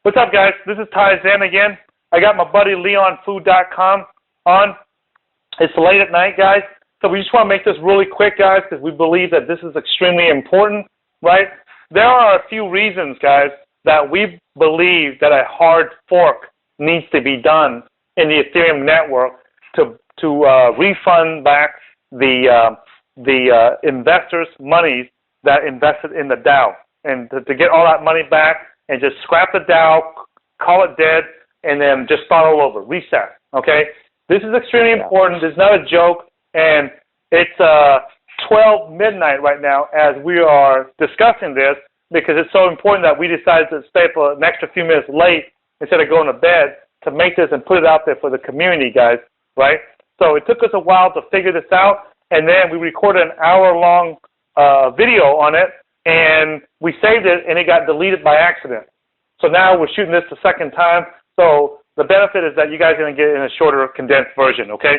What's up, guys? This is Ty Zen again. I got my buddy LeonFood.com on. It's late at night, guys, so we just want to make this really quick, guys, because we believe that this is extremely important, right? There are a few reasons, guys, that we believe that a hard fork needs to be done in the Ethereum network to refund back the investors' monies that invested in the DAO, and to get all that money back and just scrap the DAO, call it dead, and then just start all over, reset, okay? This is extremely important. It's not a joke, and it's 12 midnight right now as we are discussing this, because it's so important that we decided to stay for an extra few minutes late instead of going to bed to make this and put it out there for the community, guys, right? So it took us a while to figure this out, and then we recorded an hour-long video on it, and we saved it, and it got deleted by accident. So now we're shooting this the second time. So the benefit is that you guys are going to get it in a shorter, condensed version, okay?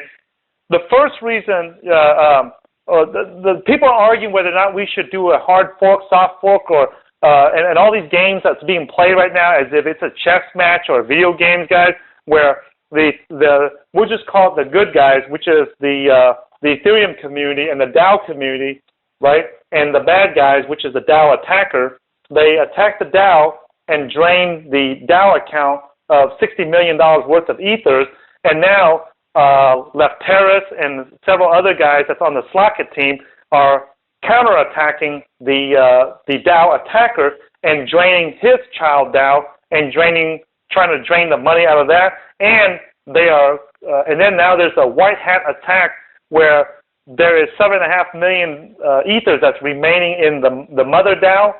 The first reason, the people are arguing whether or not we should do a hard fork, soft fork, or and all these games that's being played right now as if it's a chess match or video games, guys, where we'll just call it the good guys, which is the Ethereum community and the DAO community, right? And the bad guys, which is the DAO attacker, they attack the DAO and drain the DAO account of $60 million worth of ethers, and now Lefteris and several other guys that's on the Slockit team are counterattacking the DAO attacker and draining his child DAO and trying to drain the money out of that, and they are, and then now there's a white hat attack where there is 7.5 million ethers that's remaining in the mother DAO,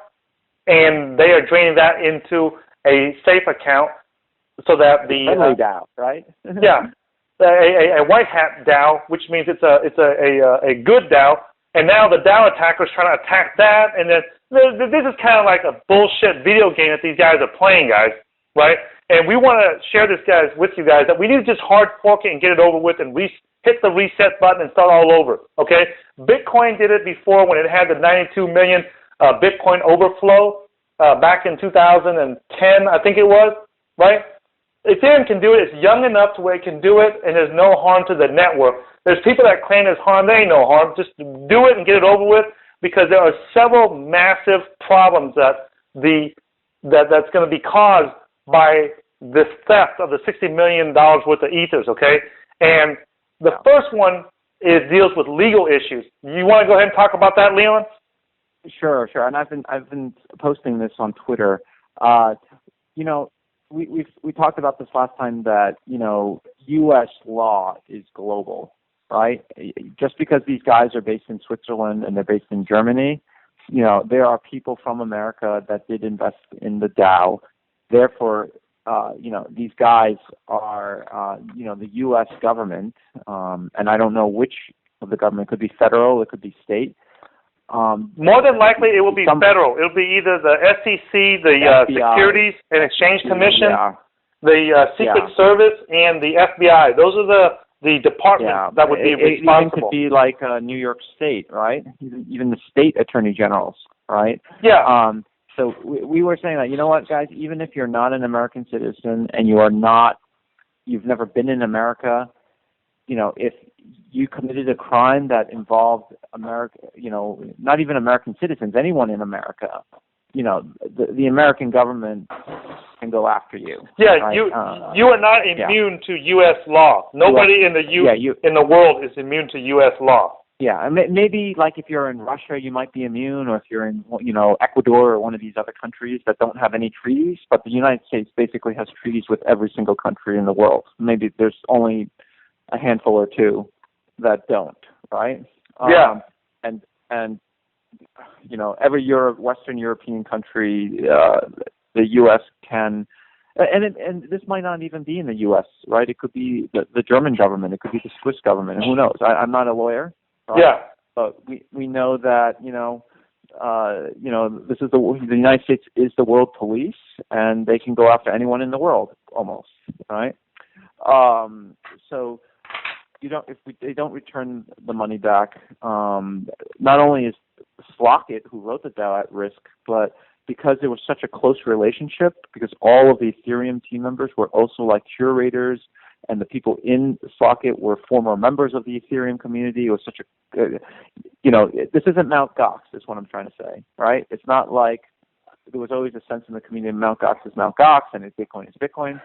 and they are draining that into a safe account so that the DAO, right? Yeah, a white hat DAO, which means it's a good DAO, and now the DAO attacker is trying to attack that, and then this is kind of like a bullshit video game that these guys are playing, guys, right? And we want to share this, guys, with you guys, that we need to just hard fork it and get it over with and hit the reset button and start all over, okay? Bitcoin did it before when it had the 92 million Bitcoin overflow back in 2010, I think it was, right? Ethereum can do it. It's young enough to where it can do it, and there's no harm to the network. There's people that claim there's harm. There ain't no harm. Just do it and get it over with, because there are several massive problems that's going to be caused by this theft of the $60 million worth of ethers, okay? And the first one deals with legal issues. You want to go ahead and talk about that, Leon? Sure. And I've been posting this on Twitter. We talked about this last time that U.S. law is global, right? Just because these guys are based in Switzerland and they're based in Germany, there are people from America that did invest in the DAO. Therefore, these guys are, the U.S. government, and I don't know which of the government. It could be federal, it could be state. More than likely, it will be federal. It'll be either the SEC, the Securities and Exchange Commission, the Secret Service, and the FBI. Those are the departments that would be responsible. It even could be like New York State, right? Even the state attorney generals, right? Yeah. So we were saying that, you know what, guys, even if you're not an American citizen and you've never been in America, if you committed a crime that involved America, not even American citizens, anyone in America, the American government can go after you. Yeah, right? You are not immune to U.S. law. Nobody in the world is immune to U.S. law. Yeah, and maybe like if you're in Russia, you might be immune, or if you're in, Ecuador or one of these other countries that don't have any treaties. But the United States basically has treaties with every single country in the world. Maybe there's only a handful or two that don't, right? Yeah. And every Western European country, the U.S. can, and this might not even be in the U.S., right? It could be the German government, it could be the Swiss government, and who knows? I'm not a lawyer. Right? Yeah. But we know that this is the United States is the world police, and they can go after anyone in the world almost, right? So if they don't return the money back, not only is Slockit, who wrote the DAO, at risk, but because there was such a close relationship, because all of the Ethereum team members were also like curators, and the people in Slockit were former members of the Ethereum community. It was such a, this isn't Mt. Gox, is what I'm trying to say, right? It's not like there was always a sense in the community Mt. Gox is Mt. Gox and Bitcoin is Bitcoin.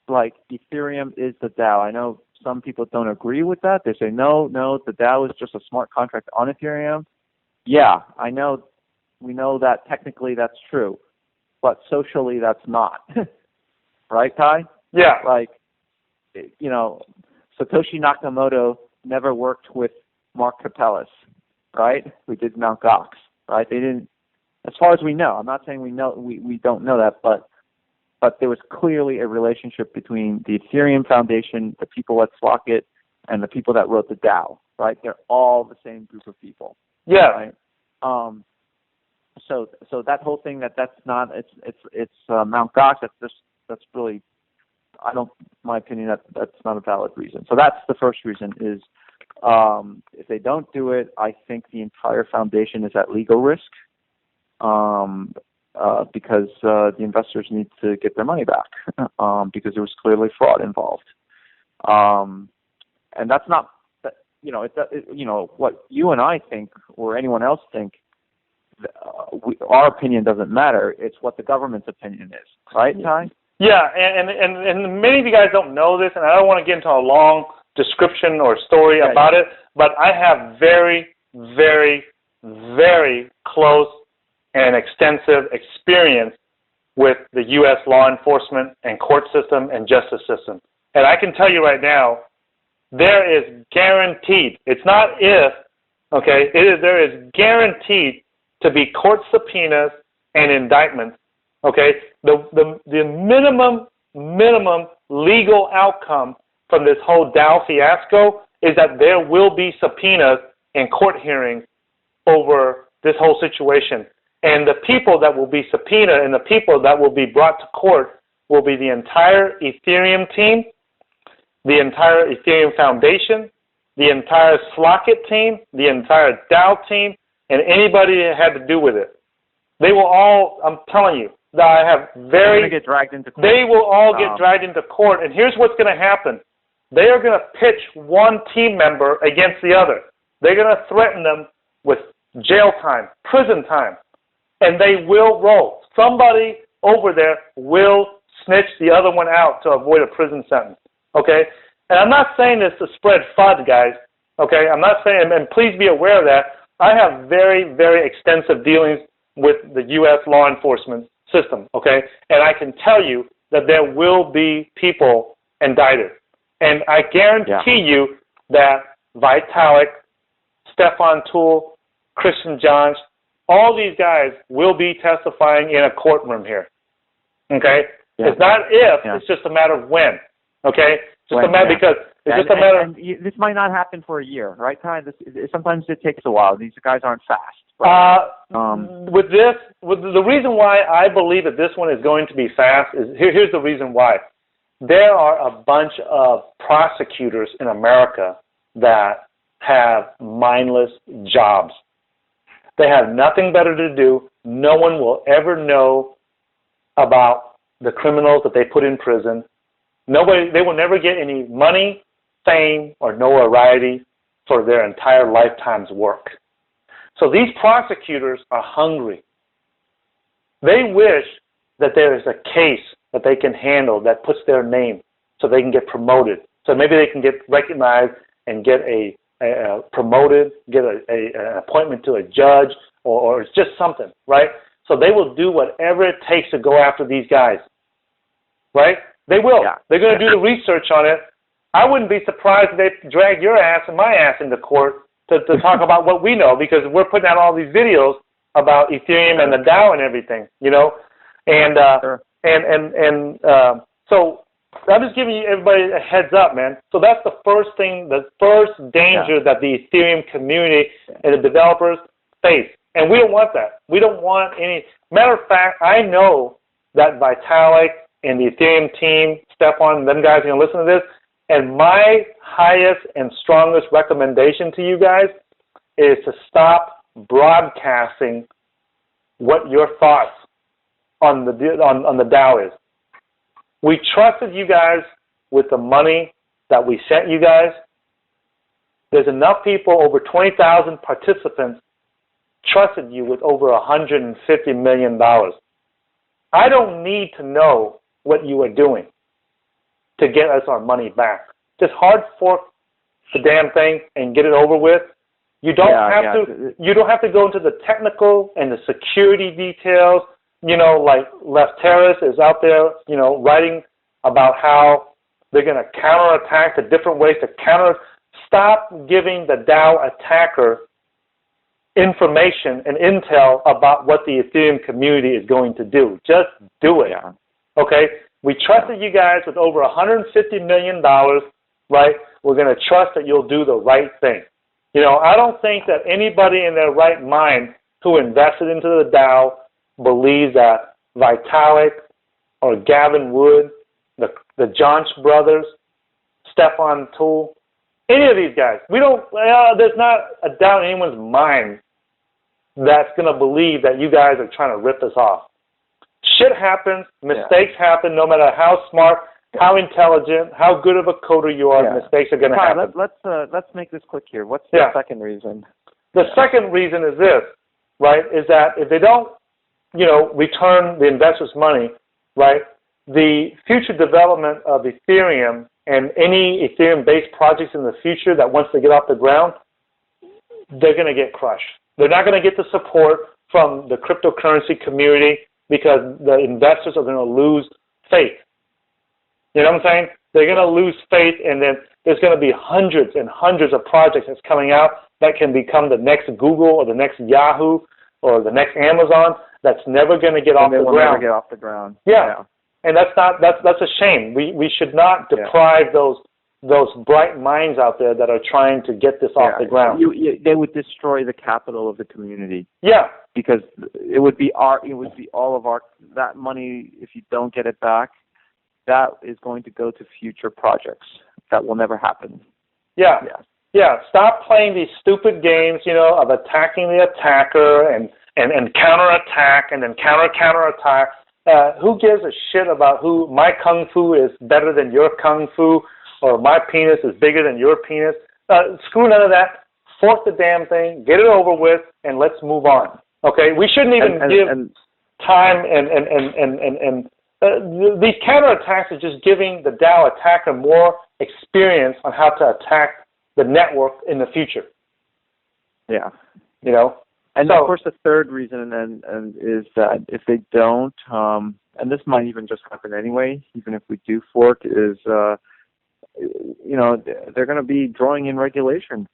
Like, Ethereum is the DAO. I know some people don't agree with that. They say, no, the DAO is just a smart contract on Ethereum. Yeah, I know. We know that technically that's true, but socially that's not. Right, Ty? Yeah. Like, Satoshi Nakamoto never worked with Mark Capellas, right? We did Mt. Gox, right? They didn't, as far as we know. I'm not saying we don't know that, but there was clearly a relationship between the Ethereum Foundation, the people at Slockit, and the people that wrote the DAO, right? They're all the same group of people. Yeah. Right? So that whole thing that's not, it's Mt. Gox, that's really, my opinion, that's not a valid reason. So that's the first reason is, if they don't do it, I think the entire foundation is at legal risk, because the investors need to get their money back, because there was clearly fraud involved. And that's not, what you and I think or anyone else think, our opinion doesn't matter. It's what the government's opinion is, right, Ty? Yeah, and many of you guys don't know this, and I don't want to get into a long description or story about it, but I have very, very, very close and extensive experience with the U.S. law enforcement and court system and justice system. And I can tell you right now, there is guaranteed, it's not if, okay, there is guaranteed to be court subpoenas and indictments, okay? The minimum legal outcome from this whole DAO fiasco is that there will be subpoenas and court hearings over this whole situation. And the people that will be subpoenaed and the people that will be brought to court will be the entire Ethereum team, the entire Ethereum Foundation, the entire Slockit team, the entire DAO team, and anybody that had to do with it. They will all, I'm telling you, that I have They're going to get dragged into court. They will all get dragged into court, and here's what's going to happen. They are going to pitch one team member against the other. They're going to threaten them with jail time, prison time, and they will roll. Somebody over there will snitch the other one out to avoid a prison sentence, okay? And I'm not saying this to spread FUD, guys, okay? I'm not saying, and please be aware of that. I have very, very extensive dealings with the U.S. law enforcement system, okay? And I can tell you that there will be people indicted. And I guarantee you that Vitalik, Stefan Toole, Christian Johns, all these guys will be testifying in a courtroom here, okay? Yeah. It's not if, it's just a matter of when, okay? Just a matter because it's just a matter. And this might not happen for a year, right, Ty? Sometimes it takes a while. These guys aren't fast. Right? With the reason why I believe that this one is going to be fast is here's the reason why. There are a bunch of prosecutors in America that have mindless jobs. They have nothing better to do. No one will ever know about the criminals that they put in prison. They will never get any money, fame, or notoriety for their entire lifetime's work. So these prosecutors are hungry. They wish that there is a case that they can handle that puts their name so they can get promoted. So maybe they can get recognized and get promoted, get an appointment to a judge, or it's just something, right? So they will do whatever it takes to go after these guys, right? They will. Yeah. They're going to do the research on it. I wouldn't be surprised if they drag your ass and my ass into court to talk about what we know, because we're putting out all these videos about Ethereum and the DAO and everything, you know? And so I'm just giving everybody a heads up, man. So that's the first thing, the first danger that the Ethereum community and the developers face. And we don't want that. We don't want any. Matter of fact, I know that Vitalik and the Ethereum team, Stefan, them guys are going to listen to this. And my highest and strongest recommendation to you guys is to stop broadcasting what your thoughts on the DAO is. We trusted you guys with the money that we sent you guys. There's enough people, over 20,000 participants, trusted you with over $150 million. I don't need to know what you are doing to get us our money back. Just hard fork the damn thing and get it over with. You don't have to go into the technical and the security details. You know, like Lefteris is out there, you know, writing about how they're going to counterattack, the different ways to counter. Stop giving the DAO attacker information and intel about what the Ethereum community is going to do. Just do it. Yeah. Okay? We trusted you guys with over $150 million, right? We're going to trust that you'll do the right thing. You know, I don't think that anybody in their right mind who invested into the DAO believes that Vitalik or Gavin Wood, the Johnch brothers, Stefan Toole, any of these guys, there's not a doubt in anyone's mind that's going to believe that you guys are trying to rip us off. Shit happens, mistakes happen, no matter how smart, how intelligent, how good of a coder you are, mistakes are going to happen. Let's make this quick here. What's the second reason? The second reason is this, right, is that if they don't, you know, return the investors' money, right, the future development of Ethereum and any Ethereum-based projects in the future that once they get off the ground, they're going to get crushed. They're not going to get the support from the cryptocurrency community because the investors are going to lose faith. You know what I'm saying? They're going to lose faith, and then there's going to be hundreds and hundreds of projects that's coming out that can become the next Google or the next Yahoo or the next Amazon that's never going to get off the ground. Never get off the ground. Yeah. And that's a shame. We should not deprive those bright minds out there that are trying to get this off the ground. They would destroy the capital of the community. Yeah. Because it would be all of our, that money, if you don't get it back, that is going to go to future projects. That will never happen. Yeah. Stop playing these stupid games, you know, of attacking the attacker and counterattack and then counterattack. Who gives a shit about who my kung fu is better than your kung fu or my penis is bigger than your penis? Screw none of that. Fork the damn thing, get it over with, and let's move on. Okay? We shouldn't even give time and these counterattacks are just giving the DAO attacker more experience on how to attack the network in the future. Yeah. You know? And so, of course, the third reason is that if they don't, and this might even just happen anyway, even if we do fork, is, you know, they're going to be drawing in regulation,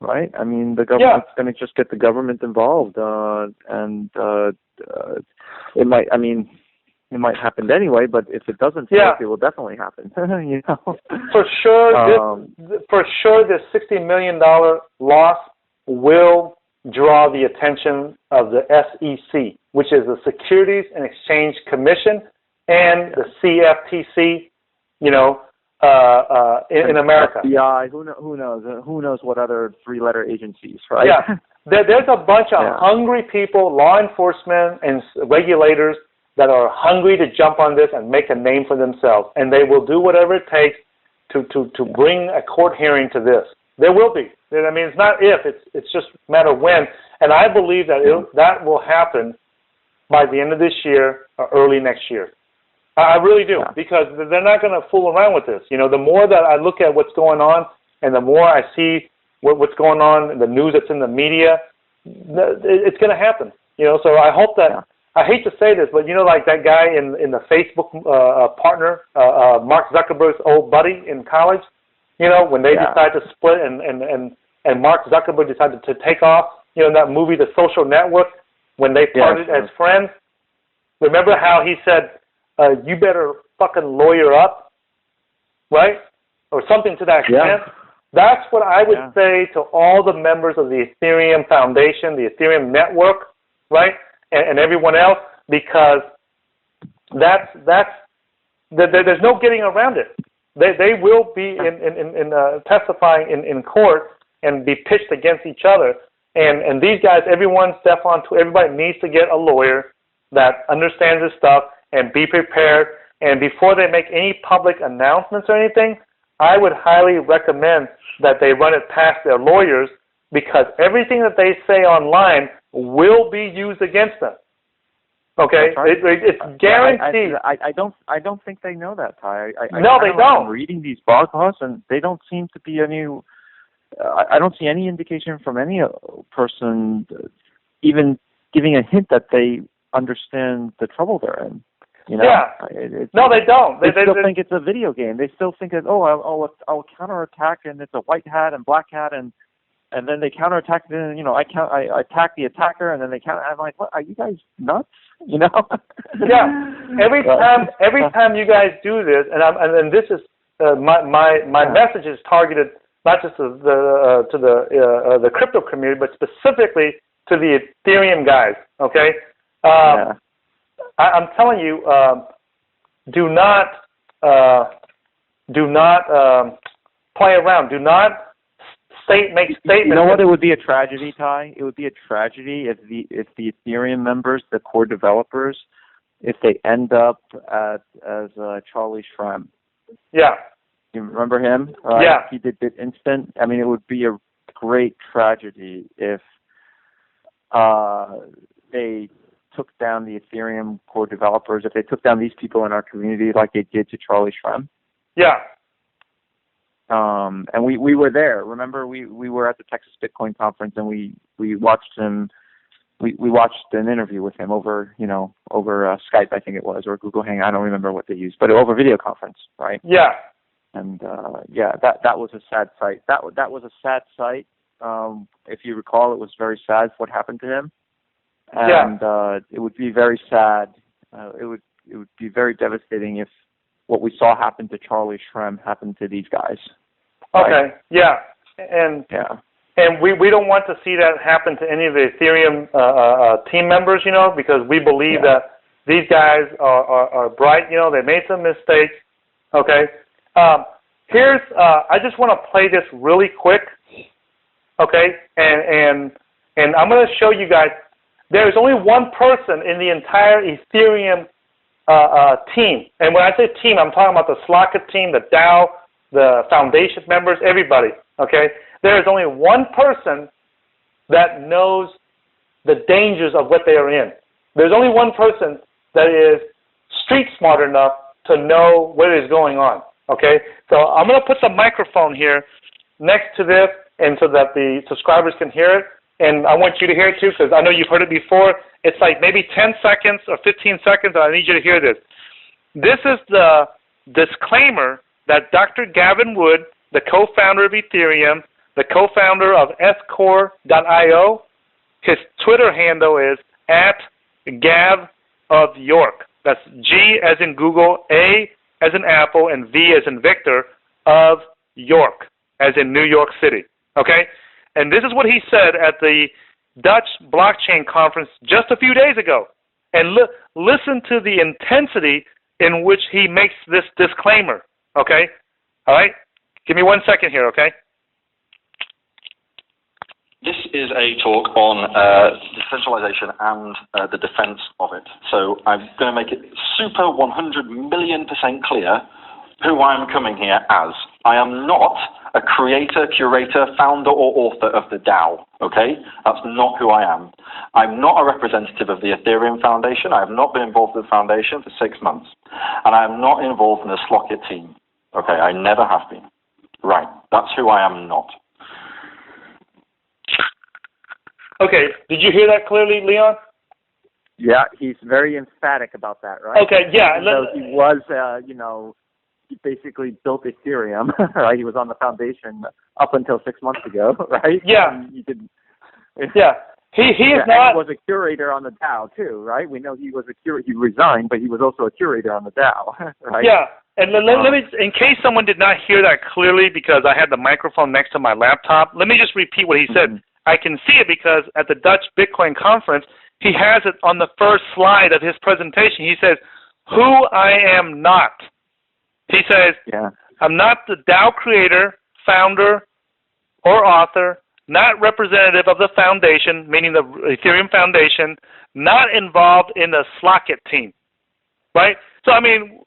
right? I mean, the government's going to just get the government involved, and it might happen anyway, but if it doesn't fork, it will definitely happen. You know? For sure, this $60 million loss will draw the attention of the SEC, which is the Securities and Exchange Commission, and the CFTC, you know, in America. FBI, who knows what other three-letter agencies, right? Yeah. There's a bunch of hungry people, law enforcement and regulators that are hungry to jump on this and make a name for themselves, and they will do whatever it takes to bring a court hearing to this. There will be. I mean, it's not if, it's just a matter of when. And I believe that that will happen by the end of this year or early next year. I really do, because they're not going to fool around with this. You know, the more that I look at what's going on and the more I see what's going on in the news that's in the media, it's going to happen. You know, so I hope that, I hate to say this, but you know, like that guy in the Facebook partner, Mark Zuckerberg's old buddy in college, you know, when they decided to split and Mark Zuckerberg decided to take off, you know, in that movie, The Social Network, when they parted as friends, remember how he said, you better fucking lawyer up, right? Or something to that extent. That's what I would say to all the members of the Ethereum Foundation, the Ethereum Network, right? And everyone else, because there's no getting around it. They will be in testifying in court and be pitched against each other And these guys, everyone, Stefan, everybody needs to get a lawyer that understands this stuff and be prepared. And before they make any public announcements or anything, I would highly recommend that they run it past their lawyers, because everything that they say online will be used against them. Okay, right. it's guaranteed. I don't think they know that, Ty. No, they don't. I'm reading these blog posts, and they don't seem to be any. I don't see any indication from any person even giving a hint that they understand the trouble they're in. You know? Yeah. No, they don't. They still think it's a video game. They still think that, I'll counterattack, and it's a white hat and black hat, and then they counterattack, and I attack the attacker, and then they counter. I'm like, what? Are you guys nuts? You know? Yeah. Every time you guys do this, and this is my message is targeted not just to the crypto community, but specifically to the Ethereum guys. Okay. I'm telling you, do not play around. Do not make statements. You know what? It would be a tragedy, Ty. It would be a tragedy if the Ethereum members, the core developers, if they end up as Charlie Shrem. Yeah. You remember him? Right? Yeah. He did Instant. I mean, it would be a great tragedy if they took down the Ethereum core developers, if they took down these people in our community like they did to Charlie Shrem. Yeah. And we were there. Remember, we were at the Texas Bitcoin conference, and we watched him. We watched an interview with him over Skype, I think it was, or Google Hang. I don't remember what they used, but over video conference, right? Yeah. And that was a sad sight. That was a sad sight. If you recall, it was very sad what happened to him. And it would be very sad. It would be very devastating if what we saw happen to Charlie Shrem happened to these guys. Okay. Right? Yeah. And we don't want to see that happen to any of the Ethereum team members, because we believe that these guys are bright. They made some mistakes. Okay. I just want to play this really quick. Okay. And I'm going to show you guys. There's only one person in the entire Ethereum team. And when I say team, I'm talking about the Slockit team, the DAO, the foundation members, everybody. Okay? There is only one person that knows the dangers of what they are in. There's only one person that is street smart enough to know what is going on. Okay? So I'm going to put the microphone here next to this, and so that the subscribers can hear it. And I want you to hear it too, because I know you've heard it before. It's like maybe 10 seconds or 15 seconds, and I need you to hear this. This is the disclaimer that Dr. Gavin Wood, the co-founder of Ethereum, the co-founder of score.io, his Twitter handle is @GavOfYork. That's G as in Google, A as in Apple, and V as in Victor, of York, as in New York City. Okay? And this is what he said at the Dutch blockchain conference just a few days ago. And listen to the intensity in which he makes this disclaimer. Okay? All right? Give me 1 second here, okay? This is a talk on decentralization and the defense of it. So I'm going to make it super 100 million% clear who I'm coming here as. I am not a creator, curator, founder, or author of the DAO, okay? That's not who I am. I'm not a representative of the Ethereum Foundation. I have not been involved with the foundation for 6 months. And I am not involved in the Slockit team, okay? I never have been. Right, that's who I am not. Okay, did you hear that clearly, Leon? Yeah, he's very emphatic about that, right? Okay, yeah. So he was, he basically built Ethereum, right? He was on the foundation up until 6 months ago, right? Yeah. He didn't. Yeah. He is not. He was a curator on the DAO too, right? We know he was a curator. He resigned, but he was also a curator on the DAO, right? Yeah. And let me, in case someone did not hear that clearly, because I had the microphone next to my laptop, let me just repeat what he said. I can see it because at the Dutch Bitcoin conference, he has it on the first slide of his presentation. He says, "Who I am not." He says, "I'm not the DAO creator, founder, or author, not representative of the foundation, meaning the Ethereum Foundation, not involved in the Slockit team, right? So, I mean,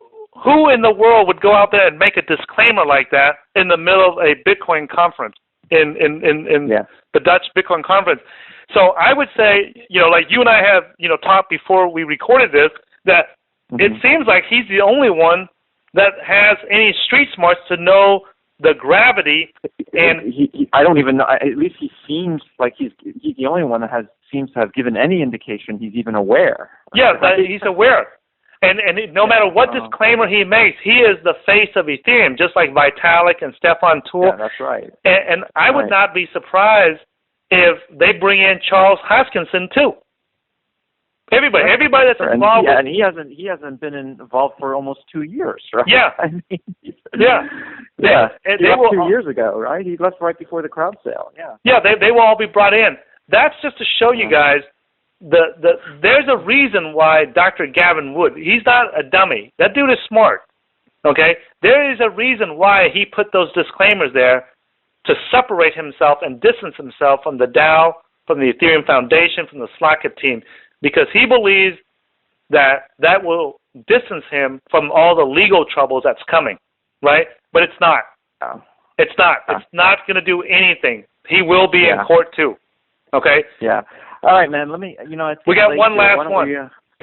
who in the world would go out there and make a disclaimer like that in the middle of a Bitcoin conference, in the Dutch Bitcoin conference? So I would say, like you and I have, talked before we recorded this, that it seems like he's the only one that has any street smarts to know the gravity. And I don't even know. At least he seems like he's the only one that seems to have given any indication he's even aware. Yeah, he's aware. And no matter what disclaimer he makes, he is the face of Ethereum, just like Vitalik and Stefan Tool. Yeah, that's right. And I would not be surprised if they bring in Charles Hoskinson too. Everybody that's involved. And he hasn't been involved for almost 2 years, right? Yeah. I mean, yeah. He left 2 years ago, right? He left right before the crowd sale. Yeah. Yeah, they will all be brought in. That's just to show you guys there's a reason why Dr. Gavin Wood, he's not a dummy. That dude is smart. Okay? There is a reason why he put those disclaimers there to separate himself and distance himself from the DAO, from the Ethereum Foundation, from the Slockit team, because he believes that will distance him from all the legal troubles that's coming, right? But it's not. Oh. It's not. It's not going to do anything. He will be in court too. Okay? Yeah. All right, man. Let me, we got one last one.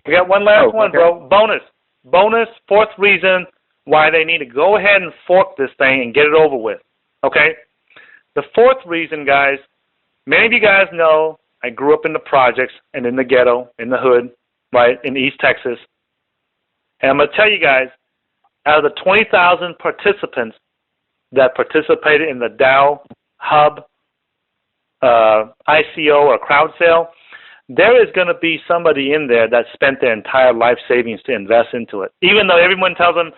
We got one last one, bro. Bonus, fourth reason why they need to go ahead and fork this thing and get it over with. Okay? The fourth reason, guys, many of you guys know I grew up in the projects and in the ghetto, in the hood, right, in East Texas. And I'm going to tell you guys, out of the 20,000 participants that participated in the DAO Hub ICO or crowd sale, there is going to be somebody in there that spent their entire life savings to invest into it. Even though everyone tells them,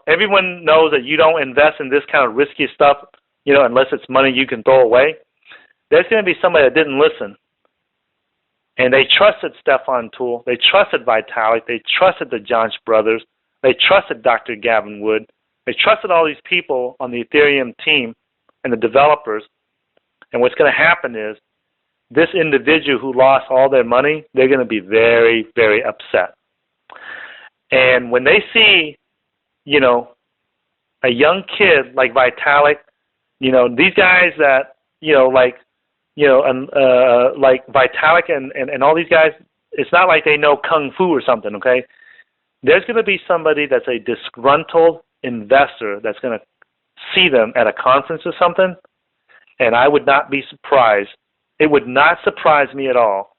everyone knows that you don't invest in this kind of risky stuff, unless it's money you can throw away. There's going to be somebody that didn't listen. And they trusted Stefan Tool. They trusted Vitalik. They trusted the John's brothers. They trusted Dr. Gavin Wood. They trusted all these people on the Ethereum team and the developers. And what's going to happen is this individual who lost all their money, they're going to be very, very upset. And when they see, a young kid like Vitalik, these guys that, like Vitalik and all these guys, it's not like they know Kung Fu or something, okay? There's going to be somebody that's a disgruntled investor that's going to see them at a conference or something, and I would not be surprised. It would not surprise me at all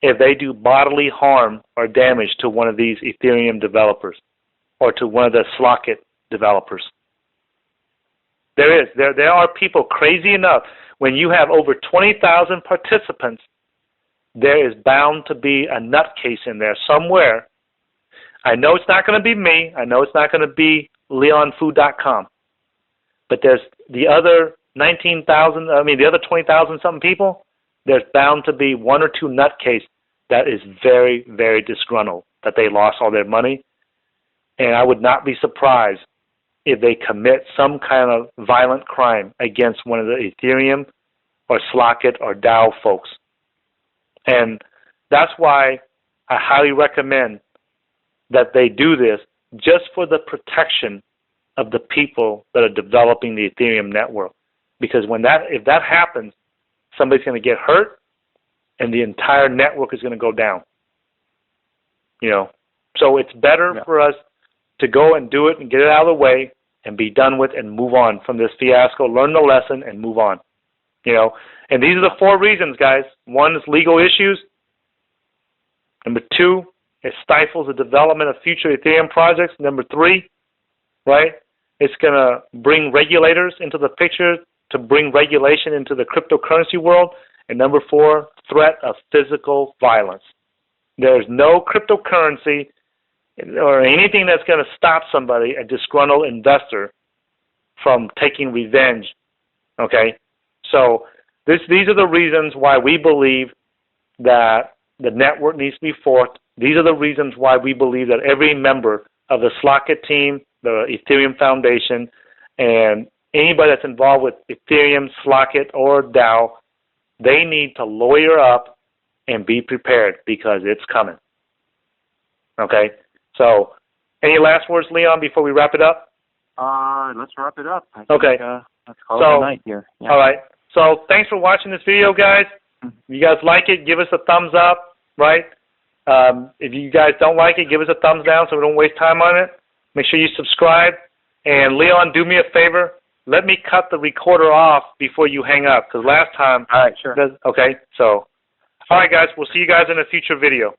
if they do bodily harm or damage to one of these Ethereum developers or to one of the Slockit developers. There are people crazy enough. When you have over 20,000 participants, there is bound to be a nutcase in there somewhere. I know it's not going to be me. I know it's not going to be leonfood.com. But there's the other 20,000 something people, there's bound to be one or two nutcase that is very, very disgruntled that they lost all their money. And I would not be surprised if they commit some kind of violent crime against one of the Ethereum or Slockit or DAO folks. And that's why I highly recommend that they do this just for the protection of the people that are developing the Ethereum network. Because if that happens, somebody's going to get hurt and the entire network is going to go down. So it's better for us to go and do it and get it out of the way and be done with and move on from this fiasco, learn the lesson and move on. And these are the four reasons, guys. One is legal issues. Number two, it stifles the development of future Ethereum projects. Number three, right, it's going to bring regulators into the picture to bring regulation into the cryptocurrency world. And number four, threat of physical violence. There's no cryptocurrency or anything that's going to stop somebody, a disgruntled investor, from taking revenge. Okay? So these are the reasons why we believe that the network needs to be forked. These are the reasons why we believe that every member of the Slockit team, the Ethereum Foundation, and anybody that's involved with Ethereum, Slockit, or DAO, they need to lawyer up and be prepared because it's coming. Okay? So, any last words, Leon, before we wrap it up? Let's wrap it up. I okay. Think, let's call it a night here. Yeah. All right. So, thanks for watching this video, guys. If you guys like it, give us a thumbs up, right? If you guys don't like it, give us a thumbs down so we don't waste time on it. Make sure you subscribe. And, Leon, do me a favor. Let me cut the recorder off before you hang up, because last time... All right, sure. Okay, so... All right, guys, we'll see you guys in a future video.